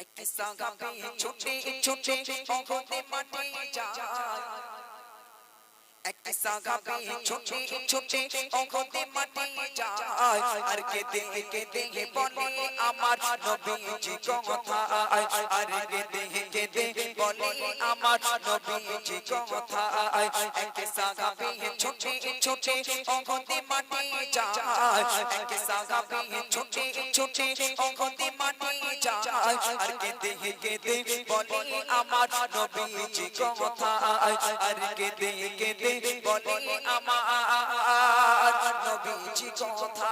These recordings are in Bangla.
এক সাগাবে ছুটে ছুটে অগতে মাটি যায় এক সাগাবে ছুটে ছুটে অগতে মাটি যায় আর কেঁদে কেঁদে বলে আমার নবীজি কথা আর কেঁদে কেঁদে বলে আমার নবীজি কথা এক সাগাবে ছুটে ছুটে অগতে মাটি যায় এক সাগাবে ছুটে ছুটে অগতে মাটি যায় আর কেঁদে কেঁদে বলে আমার নবীজি কথা আর কেঁদে কেঁদে বলে আমার নবীজি কথা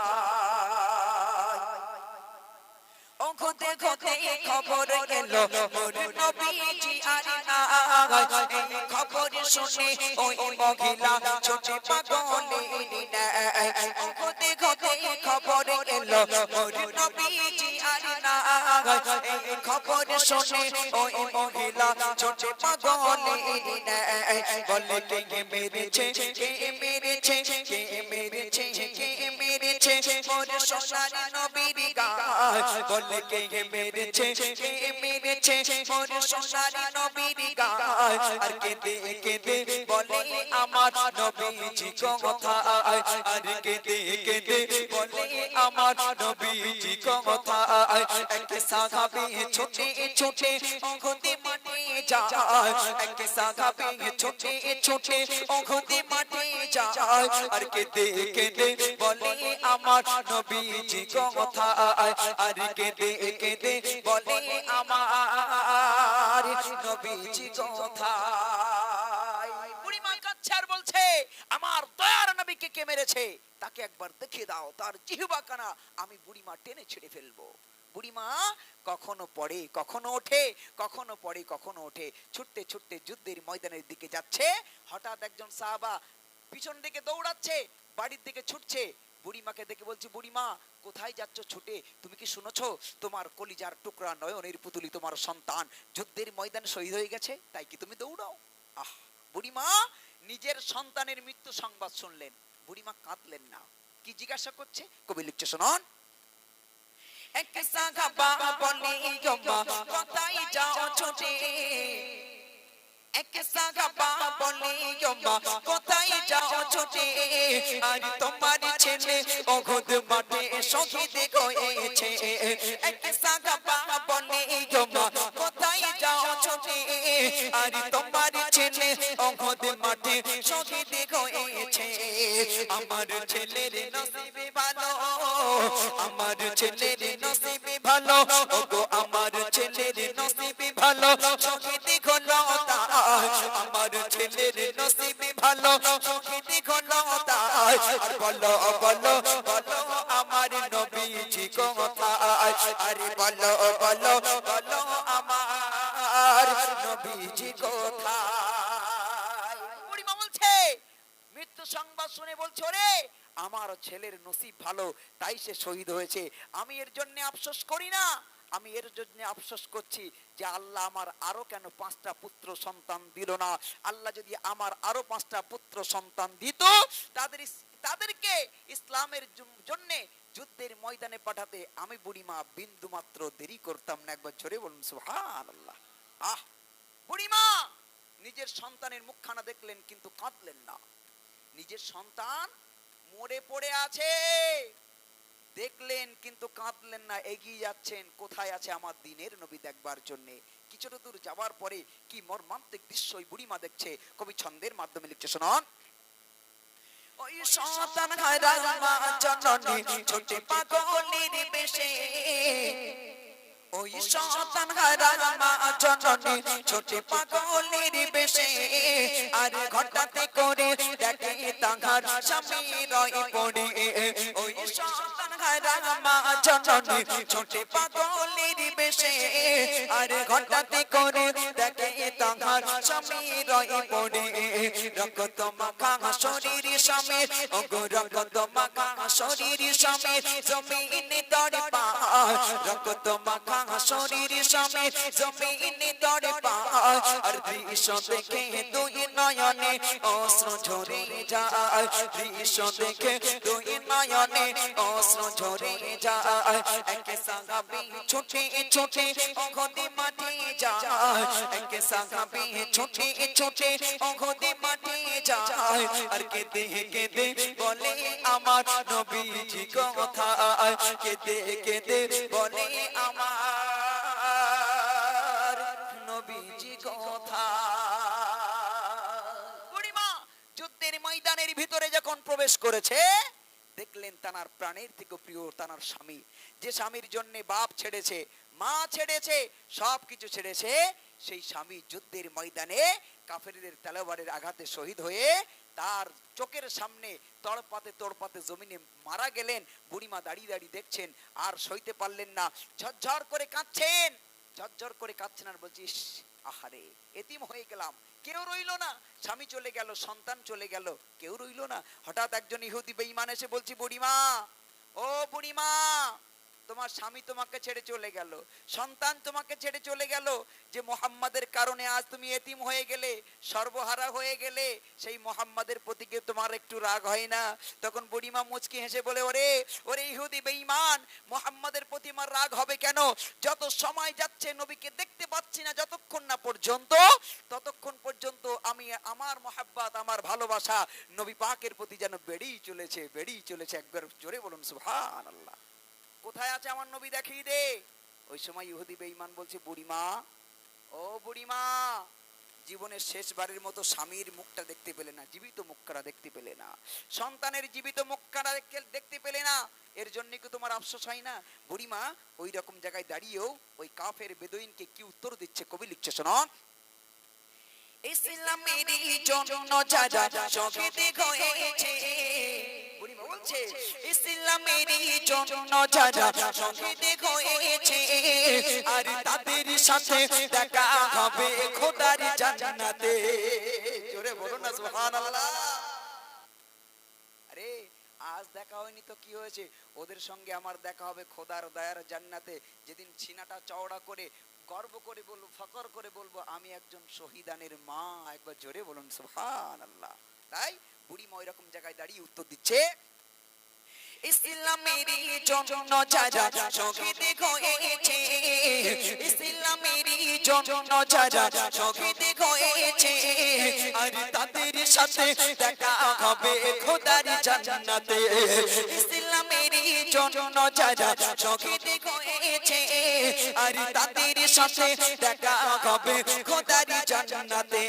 ওখতে খতে খবর এলো মোর নবীজি আর নাই খবর শুনে ওই মহিলা ছোটে পাগলে ওখতে খতে খবর এলো মোর নবীজি আর নাই খবর শুনে ওই মহিলা ছোটে পাগলে বলে কে মেরেছে কে মেরেছে কে মেরেছে কে মেরেছে মোর সোনার নবীর গায় বলে কে মেরেছে কে মেরেছে মোর সোনার নবীর গায় আর কেঁদে কেঁদে বলে আমার নবীজি কথা আর কেঁদে কেঁদে বলে আমার নবীজি কথা এক সাহাবী ছোটে ছোটে অগতে মাটি যায় এক সাহাবী ছোটে ছোটে অগতে মাটি যায় আর কেঁদে কেঁদে বলে আমার নবীজি কথা আর কেঁদে কেঁদে বলে আমার নবীজি কথা বুড়িমা কাচ্ছে আর বলছে আমার দয়ার নবীকে কে মেরেছে তাকে একবার দেখিয়ে দাও তার জিহ্বা কানা আমি বুড়িমা টেনে ছিঁড়ে ফেলবো বুড়িমা কখনো পড়ে কখনো ওঠে কখনো পড়ে কখনো ওঠে ছুটতে ছুটতে যুদ্ধের ময়দানের দিকে যাচ্ছে হঠাৎ একজন সাহাবা পিছন দিকে দৌড়াচ্ছে বাড়ির দিকে ছুটছে বুড়িমাকে দেখে বলছে বুড়িমা কোথায় যাচ্ছ ছুটে তুমি কি শুনেছো তোমার কলিজার টুকরা নয়নের পুতুলি তোমার সন্তান যুদ্ধের ময়দানে শহীদ হয়ে গেছে তাই কি তুমি দৌড়াও আহ বুড়িমা নিজের সন্তানের মৃত্যু সংবাদ শুনলেন বুড়িমা কাঁদলেন না কি জিজ্ঞাসা করছে কবি লিখছে শুনুন এক সাহাবা বলে গম্মা কোথায় যাও ছুটে এক সাহাবা বলে গম্মা কোথায় যাও ছুটে আর তোমার ছেলে ওহুদ মাঠে শহীদ হয়েছে এক সাহাবা বলে গম্মা কোথায় যাও ছুটে আর তোমার ছেলে ওহুদ মাঠে শহীদ হয়েছে আমার ছেলের নসিব ভালো আমার ছেলের নসিব ভালো ওগো আমার ছেলের নসিব ভালো শহীদ হলো আমার ছেলের নসিব ভালো শহীদ হলো আর বলো বলো বলো আমার নবীজি কথা আরে বলো বলো বলো আমার নবীজি কথা বুড়িমা বলছে মৃত্যু সংবাদ শুনে বলছে ওরে আমার ছেলের নসিব ভালো তাই সে শহীদ হয়েছে আমি এর জন্য আফসোস করি না আমি এর জন্য আফসোস করছি যে আল্লাহ আমার আরো কেন 5টা পুত্র সন্তান দিল না আল্লাহ যদি আমার আরো 5টা পুত্র সন্তান দিত তাদেরকে ইসলামের জন্য যুদ্ধের ময়দানে পাঠাতে আমি বুড়িমা বিন্দু মাত্র দেরি করতাম না একবার জোরে বলুন সুবহানাল্লাহ আহ বুড়িমা নিজের সন্তানের মুখখানা দেখলেন কিন্তু কাঁদলেন না নিজের সন্তান মরে পড়ে আছে দেখলেন কিন্তু কাঁদলেন না এগিয়ে যাচ্ছেন কোথায় আছে আমার দিনের নবী দেখবার জন্য কিছুটা দূর যাওয়ার পরে কি মর্মান্তিক দৃশ্য ওই বুড়িমা দেখছে কবি ছন্দের মাধ্যমে লিখছে শুনুন ওই সন্তান হারার মা জননী ছোটে পাগলের বেশে ওই সন্তান হারার মা জননী ছোটে পাগলের বেশে আর ঘটাতে করে দেখে তাহার স্বামী রয়ে পড়ে ওই সন্তান হারার মা জননী ছোটে পাগলের বেশে আর ঘটাতে করে দেখে তাহার স্বামী রয়ে পড়ে রক্ত মাখা শরীর স্বামী ওগো রক্ত মাখা শরীর স্বামী জমিনে দরে পা রক্ত মাখা শরীর সমেত জমিনে দরে পায় আর দৃশ্য দেখে দুই নয়নে অশ্রু ঝরে যায় দৃশ্য দেখে দুই নয়নে অশ্রু ঝরে যায় একে সাহাবী ছুটে ছুটে ওখানে মাঠে যায় একে সাহাবী ছুটে ছুটে ওখানে মাঠে যায় আর কেঁদে কেঁদে বলে আমার নবীজি কথা কেঁদে কেঁদে বলে আমার নবীজি কথা। বুড়িমা যুদ্ধের ময়দানের ভিতরে যখন প্রবেশ করেছে দেখলেন তার প্রাণের থেকে প্রিয় তার স্বামী, যে স্বামীর জন্য বাপ ছেড়েছে, মা ছেড়েছে, সবকিছু ছেড়েছে, সেই স্বামী যুদ্ধের ময়দানে কাফেরদের তলোয়ারের আঘাতে শহীদ হয়ে তার চোখের সামনে তড়পাতে জমিনে মারা গেলেন। বুড়িমা দাঁড়িয়ে দাঁড়িয়ে দেখছেন, আর সইতে পারলেন না, ঝরঝর করে কাঁদছেন, ঝরঝর করে কাঁদছেন আর বলছিস আহারে এতিম হয়ে গেলাম, কেউ রইল না, স্বামী চলে গেল, সন্তান চলে গেল, কেউ রইল না। হঠাৎ একজন ইহুদি বেঈমান এসে বলছি, বুড়িমা, ও বুড়িমা, তোমার স্বামী তোমাকে ছেড়ে চলে গেল, সন্তান তোমাকে ছেড়ে চলে গেল, যে মোহাম্মদের কারণে আজ তুমি এতিম হয়ে গেলে, সর্বহারা হয়ে গেলে, সেই মোহাম্মদের প্রতি কি তোমার একটু রাগ হয় না? তখন বুড়িমা মুচকি হেসে বলে, ওরে ওরে ইহুদি বেঈমান, মোহাম্মদের প্রতি আমার রাগ হবে কেন? যত সময় যাচ্ছে নবীকে দেখতে পাচ্ছি না, যতক্ষণ না পর্যন্ত, ততক্ষণ পর্যন্ত আমি আমার মোহাব্বত, আমার ভালোবাসা নবী পাকের প্রতি যেন বেড়েই চলেছে, বেড়েই চলেছে। একবার জোরে বলুন সুবহানাল্লাহ। কোথায় আছে আমার নবী, দেখিয়ে দে। ওই সময় ইহুদি বেঈমান বলছে, বুড়িমা, ও বুড়িমা, জীবনের শেষবারের মতো স্বামীর মুখটা দেখতে পেলে না, জীবিত মুখটা দেখতে পেলে না, সন্তানের জীবিত মুখটা দেখতে পেলে না, এর জন্য কি তোমার আফসোস হয় না? বুড়িমা ওই রকম জায়গায় দাঁড়িয়েও ওই কাফের বেদুইনকে কি উত্তর দিচ্ছে, কবি লিখছে, শোনো। ইসলামের জন্য যারা শহীদ হয়েছে, বুড়িমা বলছে, ইসলামের জন্য যারা শহীদ হয়েছে, আর তাদের সাথে দেখা হবে খোদার জান্নাতে। জোরে বলো না সুবহানাল্লাহ। আরে আজ দেখা হয়নি তো কি হয়েছে, ওদের সঙ্গে আমার দেখা হবে খোদার দয়ার জান্নাতে, যেদিন সিনাটা চওড়া করে গর্ব করে বলবো, ফকর করে বলবো, আমি একজন শহীদানের মা। একবার জোরে বলুন সুবহানাল্লাহ। তাই বুড়িমা ওই রকম জায়গায় দাঁড়িয়ে উত্তর দিচ্ছে, ইসলামের জন্য যারা শহীদ হয়েছে, ইসলামের জন্য যারা শহীদ হয়েছে, আর তাদের সাথে দেখা হবে খোদার জান্নাতে। ইসলামের জন্য যারা শহীদ হয়েছে, আর তাদের সাথে দেখা হবে খোদার জান্নাতে।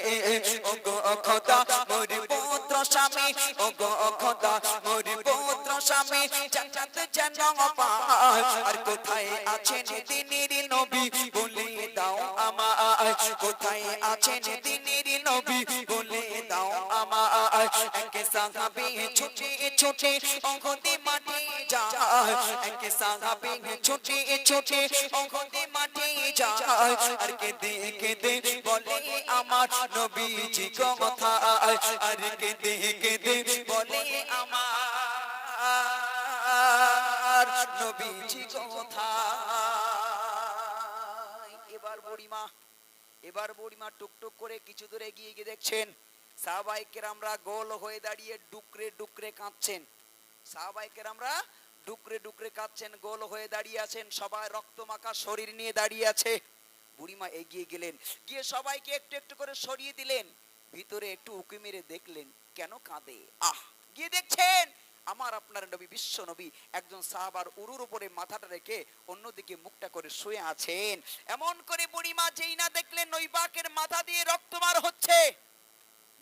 ও গো খোদা মোর পুত্র স্বামী, ও গো খোদা মোর পুত্র স্বামী জান্নাত যেন পায়। আর কোথায় আছেন দিনের নবী বলে দাও আমায়, কোথায় আছেন দিনের নবী বলে দাও আমায়। এক সাহাবী ছুটে ছুটে ওখানে মাঠে যায়, এক সাহাবী ছুটে ছুটে ওখানে মাঠে যায়, আর কেঁদে কেঁদে বলে আমার নবীজি কথা, আর কেঁদে কেঁদে বলে আমার নবীজি কথা। এবার বুড়িমা টুকটুক করে কিছু দূরে এগিয়ে গিয়ে দেখছেন সাহাবায়ে কেরামরা গোল হয়ে দাঁড়িয়ে ডুকরে ডুকরে কাঁদছেন। সাহাবায়ে কেরামরা ডুকরে ডুকরে কাঁদছেন, গোল হয়ে দাঁড়িয়ে আছেন, সবাই রক্তমাখা শরীর নিয়ে দাঁড়িয়ে আছে। বুড়িমা এগিয়ে গেলেন, গিয়ে সবাইকে একটু একটু করে সরিয়ে দিলেন, ভিতরে একটু উকি মেরে দেখলেন কেন কাঁদে। গিয়ে দেখছেন আমার আপনার নবী, বিশ্ব নবী, একজন সাহাবার উরুর উপরে মাথাটা রেখে অন্যদিকে মুখটা করে শুয়ে আছেন। এমন করে বুড়িমা যেই না দেখলেন নবী পাকের মাথা দিয়ে রক্ত বার হচ্ছে,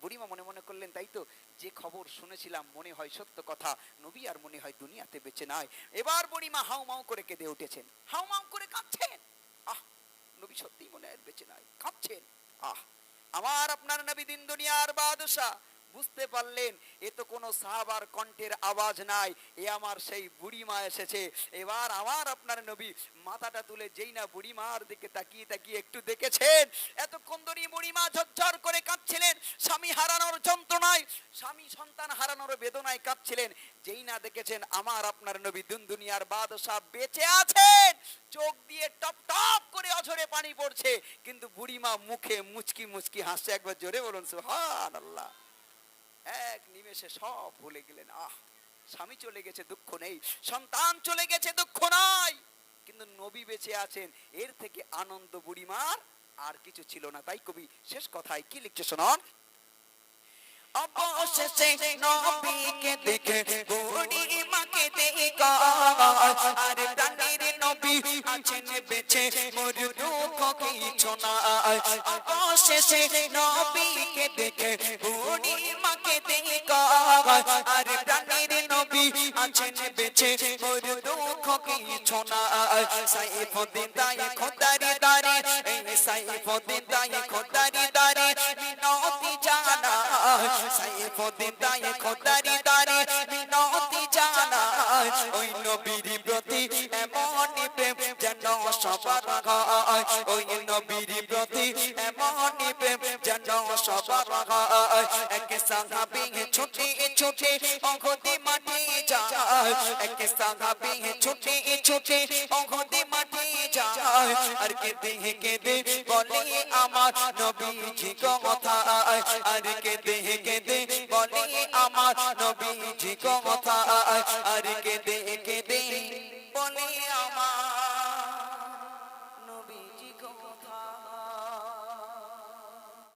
বুড়িমা মনে মনে করলেন, তাই তো, যে খবর শুনেছিলাম মনে হয় সত্য কথা, নবী আর মনে হয় দুনিয়াতে বেঁচে নাই। এবার বুড়িমা হাউমাউ করে কেঁদে উঠেছেন, হাউমাউ করে কাঁদছেন। নবী সত্যি মনে হয় বেঁচে নাই, কাঁদছেন। আমার আপনার নবী দিন দুনিয়ার বাদশা। বুঝতে পারলেন এ তো কোনো সাহাবার কণ্ঠের আওয়াজ নাই, এ আমার সেই বুড়িমা এসেছে। এবার আমার আপনার নবী মাথাটা তুলে যেই না বুড়িমার দিকে তাকিয়ে তাকিয়ে একটু দেখেছেন, এতক্ষণ ধরে বুড়িমা ঝরঝর করে কাঁদছিলেন, স্বামী হারানোর যন্ত্রণায়, স্বামী সন্তান হারানোর বেদনায় কাঁদছিলেন। যেই না দেখেছেন আমার আপনার নবী দুনিয়ার বাদশা বেঁচে আছেন, চোখ দিয়ে টপ টপ করে অঝরে পানি পড়ছে, কিন্তু বুড়িমা মুখে মুচকি মুচকি হাসছে। একবার জোরে বলুন সুবহানাল্লাহ। এক নিমেষে সব ভুলে গেলেন। স্বামী চলে গেছে দুঃখ নেই, সন্তান চলে গেছে দুঃখ নাই, কিন্তু নবী বেঁচে আছেন, এর থেকে আনন্দ বুড়িমার আর কিছু ছিল না। তাই কবি শেষ কথায় কি লিখছে শুনুন। অবশেষে নবীকে দেখে বুড়িমাকে দেখা, আর প্রাণের নবী আছেন বেঁচে, মোর দুঃখ কিছু নাই। অবশেষে নবীকে দেখে বুড়িমাকে দেখা, আর প্রাণের নবী আছেন বেঁচে, মোর দুঃখ কিছু নাই। সাইফুদ্দিন দাই খোদারি দারে, সাইফুদ্দিন দাই খোদারি দারে মিনতি জানা, সাইফুদ্দিন দাই খোদারি দারে মিনতি জানা। ওই নবীর প্রতি এমন প্রেম যেন সবার হয়, ওই নবীর প্রতি এমন প্রেম যেন সবার হয়। এক সাহাবী ছুটে ছুটে অগতি মাঠে যায়, এক সাহাবী ছুটে ছুটে অগতি মাঠে যায়, আর কেঁদে কেঁদে বলে আমার নবীজি কথা, আর কেঁদে কেঁদে বলে আমার নবীজি কথা, আর